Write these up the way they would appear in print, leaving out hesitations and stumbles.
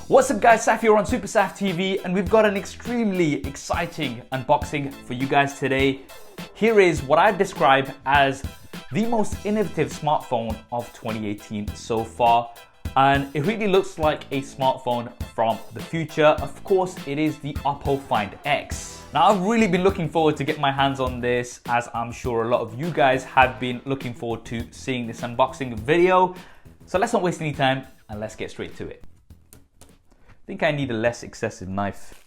What's up guys, Saf here on SuperSaf TV, and we've got an extremely exciting unboxing for you guys today. Here is what I describe as the most innovative smartphone of 2018 so far, and it really looks like a smartphone from the future. Of course, it is the Oppo Find X. Now, I've really been looking forward to get my hands on this, as I'm sure a lot of you guys have been looking forward to seeing this unboxing video. So let's not waste any time and let's get straight to it. I think I need a less excessive knife.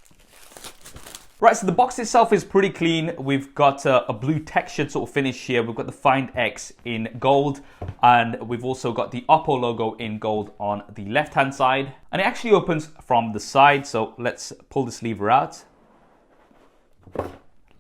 Right, so the box itself is pretty clean. We've got a blue textured sort of finish here. We've got the Find X in gold, and we've also got the Oppo logo in gold on the left-hand side. And it actually opens from the side, so let's pull this lever out.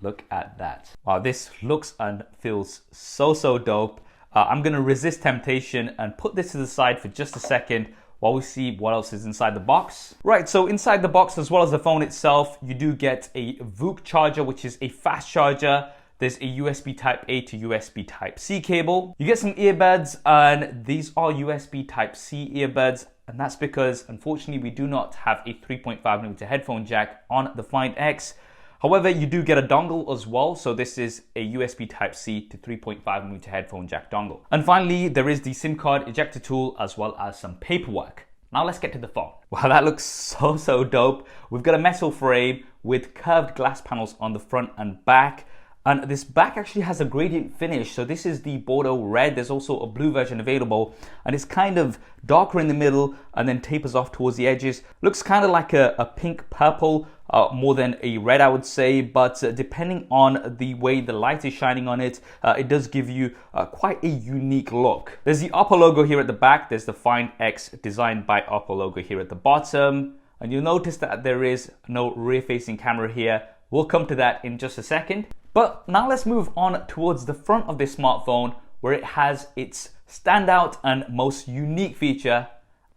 Look at that. Wow, this looks and feels so dope. I'm gonna resist temptation and put this to the side for just a second while we see what else is inside the box. Right, so inside the box, as well as the phone itself, you do get a VOOC charger, which is a fast charger. There's a USB Type A to USB Type C cable. You get some earbuds, and these are USB Type C earbuds, and that's because, unfortunately, we do not have a 3.5mm headphone jack on the Find X. However, you do get a dongle as well, so this is a USB Type-C to 3.5mm headphone jack dongle. And finally, there is the SIM card ejector tool as well as some paperwork. Now let's get to the phone. Wow, that looks so dope. We've got a metal frame with curved glass panels on the front and back. And this back actually has a gradient finish. So this is the Bordeaux red. There's also a blue version available, and it's kind of darker in the middle and then tapers off towards the edges. Looks kind of like a pink purple, more than a red, I would say, but depending on the way the light is shining on it, it does give you quite a unique look. There's the Oppo logo here at the back. There's the Find X designed by Oppo logo here at the bottom. And you'll notice that there is no rear-facing camera here. We'll come to that in just a second. But now let's move on towards the front of this smartphone, where it has its standout and most unique feature,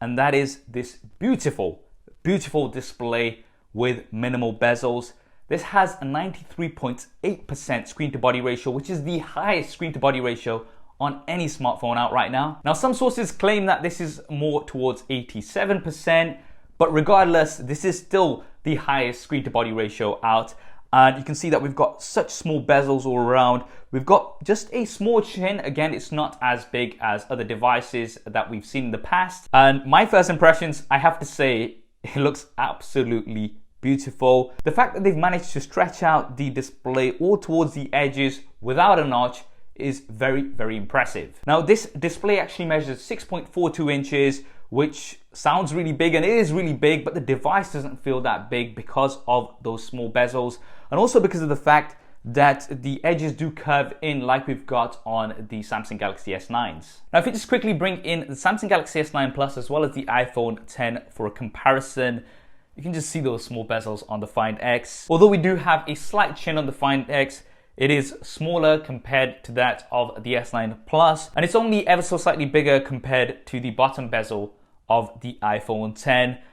and that is this beautiful display with minimal bezels. This has a 93.8% screen to body ratio, which is the highest screen to body ratio on any smartphone out right now. Now, some sources claim that this is more towards 87%, but regardless, this is still the highest screen to body ratio out. And you can see that we've got such small bezels all around. We've got just a small chin. Again, it's not as big as other devices that we've seen in the past. And my first impressions, I have to say, it looks absolutely beautiful. The fact that they've managed to stretch out the display all towards the edges without a notch is very impressive. Now, this display actually measures 6.42 inches, which sounds really big, and it is really big, but the device doesn't feel that big because of those small bezels, and also because of the fact that the edges do curve in like we've got on the Samsung Galaxy S9s. Now, if you just quickly bring in the Samsung Galaxy S9 Plus as well as the iPhone X for a comparison, you can just see those small bezels on the Find X. Although we do have a slight chin on the Find X, it is smaller compared to that of the S9 Plus, and it's only ever so slightly bigger compared to the bottom bezel of the iPhone X.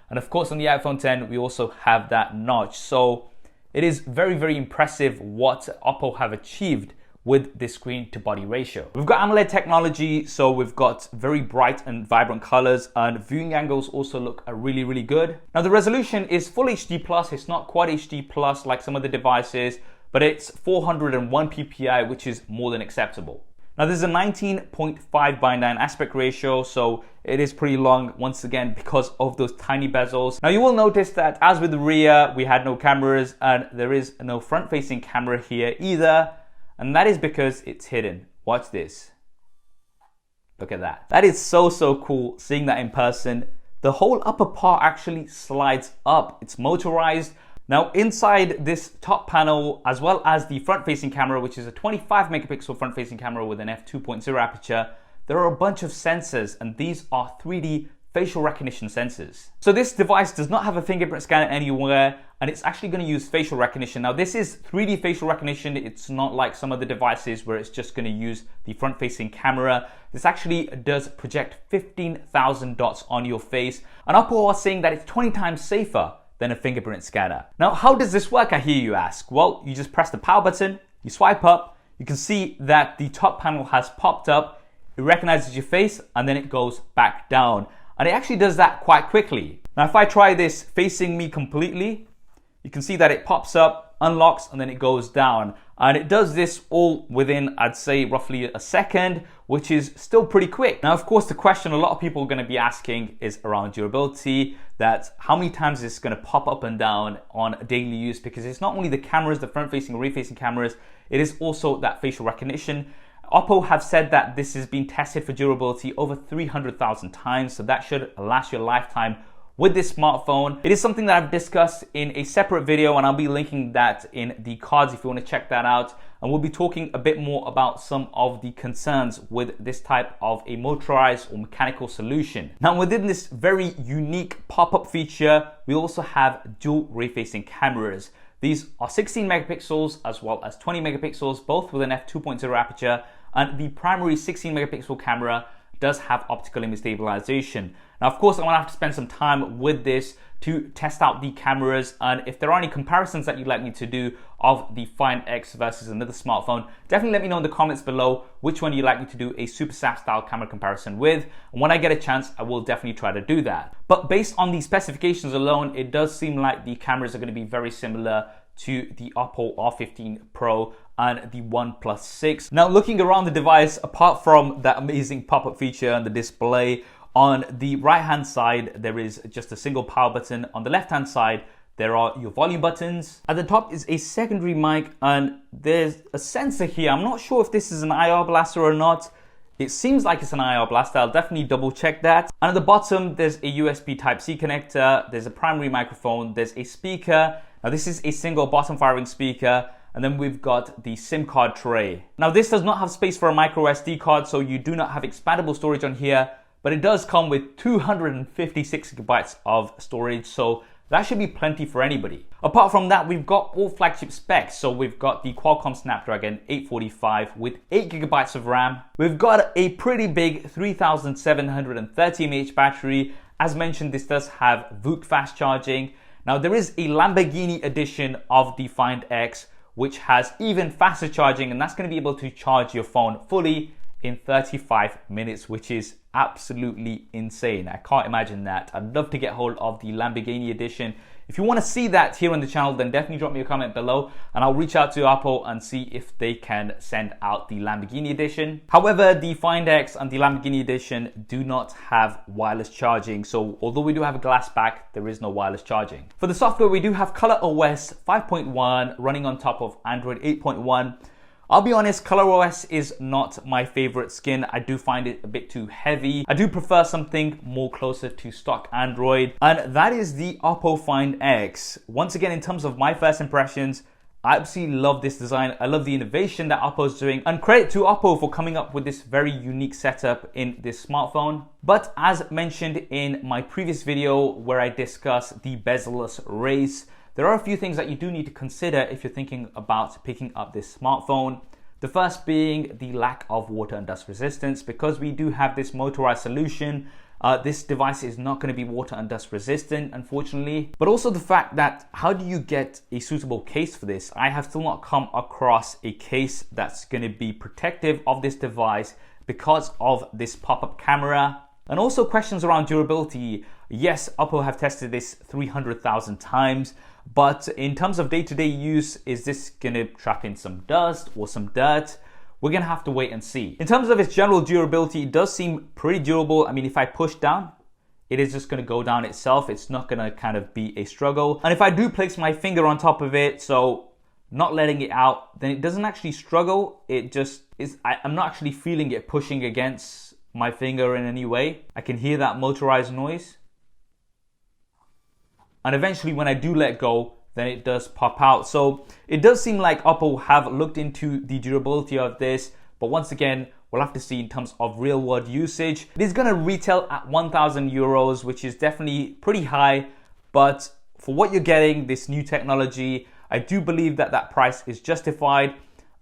And of course, on the iPhone X, we also have that notch. So it is very impressive what Oppo have achieved with this screen to body ratio. We've got AMOLED technology, so we've got very bright and vibrant colors, and viewing angles also look really good. Now, the resolution is full HD plus. It's not quad HD plus like some of the devices, but it's 401 ppi, which is more than acceptable. Now, there's a 19.5:9 aspect ratio, so it is pretty long, once again, because of those tiny bezels. Now, you will notice that as with the rear, we had no cameras, and there is no front-facing camera here either, and that is because it's hidden. Watch this. Look at that. That is so cool, seeing that in person. The whole upper part actually slides up. It's motorized. Now, inside this top panel, as well as the front-facing camera, which is a 25-megapixel front-facing camera with an f2.0 aperture, there are a bunch of sensors, and these are 3D facial recognition sensors. So this device does not have a fingerprint scanner anywhere, and it's actually going to use facial recognition. Now, this is 3D facial recognition. It's not like some of the devices where it's just going to use the front-facing camera. This actually does project 15,000 dots on your face, and Oppo are saying that it's 20 times safer than a fingerprint scanner. Now, how does this work, I hear you ask? Well, you just press the power button, you swipe up, you can see that the top panel has popped up, it recognizes your face, and then it goes back down. And it actually does that quite quickly. Now, if I try this facing me completely, you can see that it pops up, unlocks, and then it goes down. And it does this all within, I'd say, roughly a second, which is still pretty quick. Now, of course, the question a lot of people are going to be asking is around durability, that how many times is this going to pop up and down on daily use, because it's not only the cameras, the front-facing and rear-facing cameras, it is also that facial recognition. Oppo have said that this has been tested for durability over 300,000 times, so that should last you a lifetime with this smartphone. It is something that I've discussed in a separate video, and I'll be linking that in the cards if you want to check that out. And we'll be talking a bit more about some of the concerns with this type of a motorized or mechanical solution. Now, within this very unique pop-up feature, we also have dual rear-facing cameras. These are 16 megapixels as well as 20 megapixels, both with an f2.0 aperture, and the primary 16 megapixel camera does have optical image stabilization. Now, of course, I'm gonna have to spend some time with this to test out the cameras, and if there are any comparisons that you'd like me to do of the Find X versus another smartphone, definitely let me know in the comments below which one you'd like me to do a SuperSaf style camera comparison with, and when I get a chance, I will definitely try to do that. But based on the specifications alone, it does seem like the cameras are gonna be very similar to the Oppo R15 Pro and the OnePlus 6. Now, looking around the device, apart from that amazing pop-up feature and the display, on the right-hand side, there is just a single power button. On the left-hand side, there are your volume buttons. At the top is a secondary mic, and there's a sensor here. I'm not sure if this is an IR blaster or not. It seems like it's an IR blaster. I'll definitely double check that. And at the bottom, there's a USB Type-C connector. There's a primary microphone. There's a speaker. Now, this is a single bottom firing speaker. And then we've got the SIM card tray. Now, this does not have space for a micro SD card, so you do not have expandable storage on here, but it does come with 256 gigabytes of storage, so that should be plenty for anybody. Apart from that, we've got all flagship specs. So we've got the Qualcomm Snapdragon 845 with 8 gigabytes of RAM. We've got a pretty big 3730 mAh battery. As mentioned, this does have VOOC fast charging. Now, there is a Lamborghini edition of the Find X, which has even faster charging, and that's going to be able to charge your phone fully in 35 minutes, which is absolutely insane. I can't imagine that. I'd love to get hold of the Lamborghini edition. If you want to see that here on the channel, then definitely drop me a comment below and I'll reach out to Oppo and see if they can send out the Lamborghini edition. However, the Find X and the Lamborghini edition do not have wireless charging. So although we do have a glass back, there is no wireless charging. For the software, we do have ColorOS 5.1 running on top of Android 8.1. I'll be honest, ColorOS is not my favorite skin. I do find it a bit too heavy. I do prefer something more closer to stock Android, and that is the Oppo Find X. Once again, in terms of my first impressions, I absolutely love this design. I love the innovation that Oppo is doing, and credit to Oppo for coming up with this very unique setup in this smartphone. But as mentioned in my previous video where I discussed the bezel-less race, there are a few things that you do need to consider if you're thinking about picking up this smartphone. The first being the lack of water and dust resistance. Because we do have this motorized solution, this device is not going to be water and dust resistant, unfortunately. But also the fact that how do you get a suitable case for this? I have still not come across a case that's going to be protective of this device because of this pop-up camera. And also questions around durability. Yes, Oppo have tested this 300,000 times, but in terms of day-to-day use, is this gonna trap in some dust or some dirt? We're gonna have to wait and see. In terms of its general durability, it does seem pretty durable. I mean, if I push down, it is just gonna go down itself. It's not gonna kind of be a struggle. And if I do place my finger on top of it, so not letting it out, then it doesn't actually struggle. It just is, I'm not actually feeling it pushing against my finger in any way. I can hear that motorized noise. And eventually when I do let go, then it does pop out. So it does seem like Oppo have looked into the durability of this, but once again, we'll have to see in terms of real world usage. It is gonna retail at 1,000 euros, which is definitely pretty high, but for what you're getting, this new technology, I do believe that that price is justified.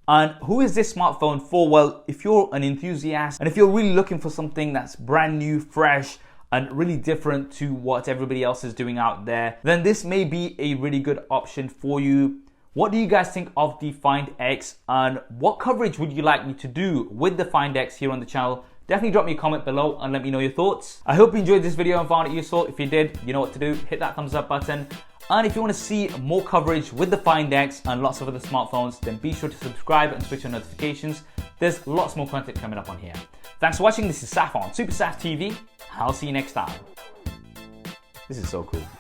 And who is this smartphone for? Well, if you're an enthusiast and if you're really looking for something that's brand new, fresh, and really different to what everybody else is doing out there, then this may be a really good option for you. What do you guys think of the Find X, and what coverage would you like me to do with the Find X here on the channel? Definitely drop me a comment below and let me know your thoughts. I hope you enjoyed this video and found it useful. If you did, you know what to do. Hit that thumbs up button. And if you want to see more coverage with the Find X and lots of other smartphones, then be sure to subscribe and switch on notifications. There's lots more content coming up on here. Thanks for watching. This is Saf on SuperSaf TV. I'll see you next time. This is so cool.